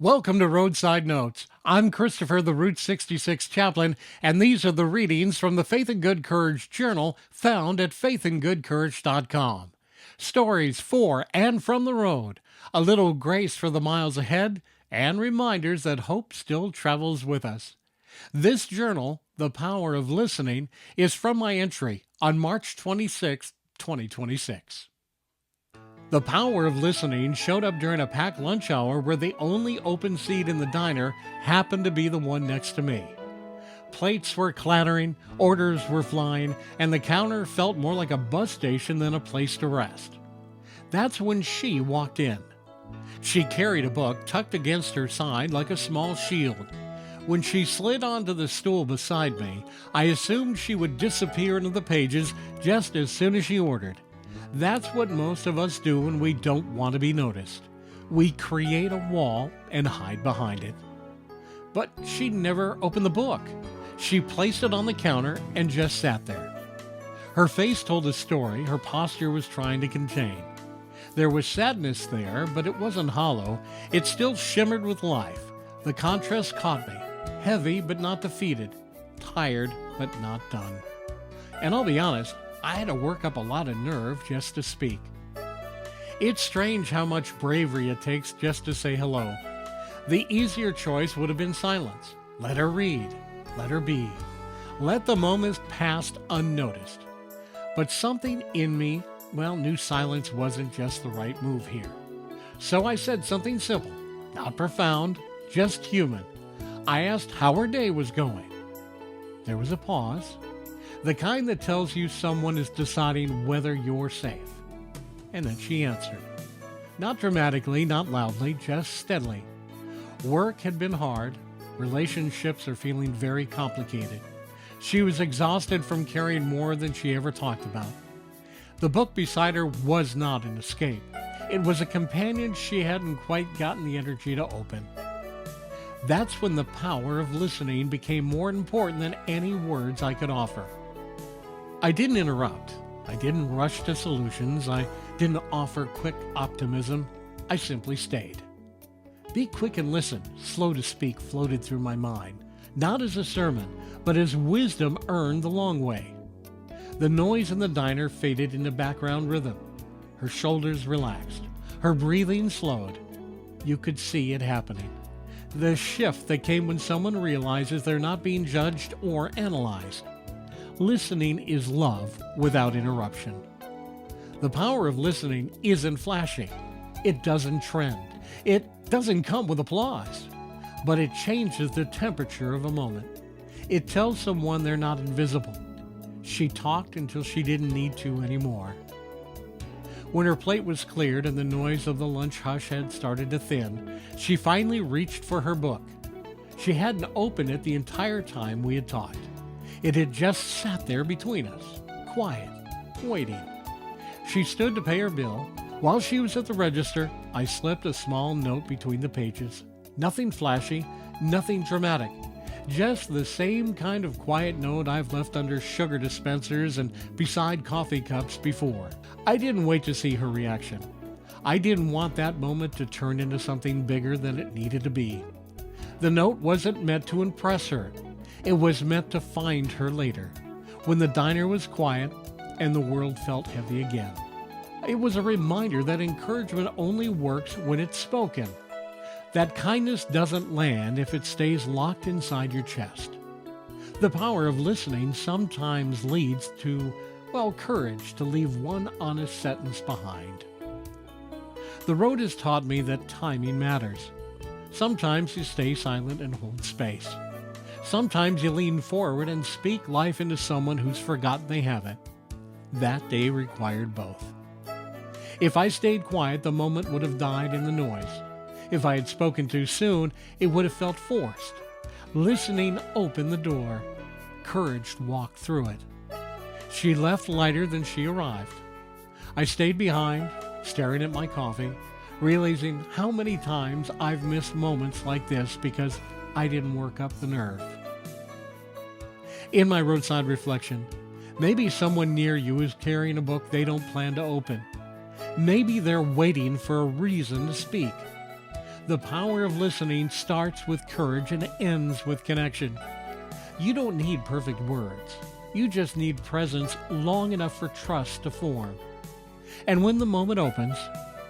Welcome to Roadside Notes. I'm Christopher, the Route 66 chaplain, and these are the readings from the Faith and Good Courage Journal found at FaithAndGoodCourage.com. Stories for and from the road, a little grace for the miles ahead, and reminders that hope still travels with us. This journal, The Power of Listening, is from my entry on March 26, 2026. The power of listening showed up during a packed lunch hour where the only open seat in the diner happened to be the one next to me. Plates were clattering, orders were flying, and the counter felt more like a bus station than a place to rest. That's when she walked in. She carried a book tucked against her side like a small shield. When she slid onto the stool beside me, I assumed she would disappear into the pages just as soon as she ordered. That's what most of us do when we don't want to be noticed. We create a wall and hide behind it. But she never opened the book. She placed it on the counter and just sat there. Her face told a story her posture was trying to contain. There was sadness there, but it wasn't hollow. It still shimmered with life. The contrast caught me. Heavy but not defeated. Tired but not done. And I'll be honest, I had to work up a lot of nerve just to speak. It's strange how much bravery it takes just to say hello. The easier choice would have been silence. Let her read. Let her be. Let the moments pass unnoticed. But something in me, knew silence wasn't just the right move here. So I said something simple, not profound, just human. I asked how her day was going. There was a pause. The kind that tells you someone is deciding whether you're safe. And then she answered. Not dramatically, not loudly, just steadily. Work had been hard. Relationships are feeling very complicated. She was exhausted from carrying more than she ever talked about. The book beside her was not an escape. It was a companion she hadn't quite gotten the energy to open. That's when the power of listening became more important than any words I could offer. I didn't interrupt. I didn't rush to solutions. I didn't offer quick optimism. I simply stayed. Be quick and listen, slow to speak floated through my mind, not as a sermon, but as wisdom earned the long way. The noise in the diner faded into background rhythm. Her shoulders relaxed. Her breathing slowed. You could see it happening. The shift that came when someone realizes they're not being judged or analyzed. Listening is love without interruption. The power of listening isn't flashy. It doesn't trend. It doesn't come with applause. But it changes the temperature of a moment. It tells someone they're not invisible. She talked until she didn't need to anymore. When her plate was cleared and the noise of the lunch hush had started to thin, she finally reached for her book. She hadn't opened it the entire time we had talked. It had just sat there between us, quiet, waiting. She stood to pay her bill. While she was at the register, I slipped a small note between the pages. Nothing flashy, nothing dramatic. Just the same kind of quiet note I've left under sugar dispensers and beside coffee cups before. I didn't wait to see her reaction. I didn't want that moment to turn into something bigger than it needed to be. The note wasn't meant to impress her. It was meant to find her later, when the diner was quiet and the world felt heavy again. It was a reminder that encouragement only works when it's spoken. That kindness doesn't land if it stays locked inside your chest. The power of listening sometimes leads to, courage to leave one honest sentence behind. The road has taught me that timing matters. Sometimes you stay silent and hold space. Sometimes you lean forward and speak life into someone who's forgotten they have it. That day required both. If I stayed quiet, the moment would have died in the noise. If I had spoken too soon, it would have felt forced. Listening opened the door. Courage walked through it. She left lighter than she arrived. I stayed behind, staring at my coffee, realizing how many times I've missed moments like this because I didn't work up the nerve. In my roadside reflection, maybe someone near you is carrying a book they don't plan to open. Maybe they're waiting for a reason to speak. The power of listening starts with courage and ends with connection. You don't need perfect words. You just need presence long enough for trust to form. And when the moment opens,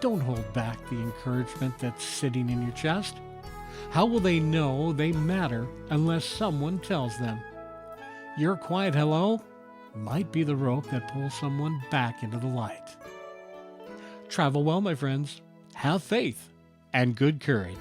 don't hold back the encouragement that's sitting in your chest. How will they know they matter unless someone tells them? Your quiet hello might be the rope that pulls someone back into the light. Travel well, my friends. Have faith and good courage.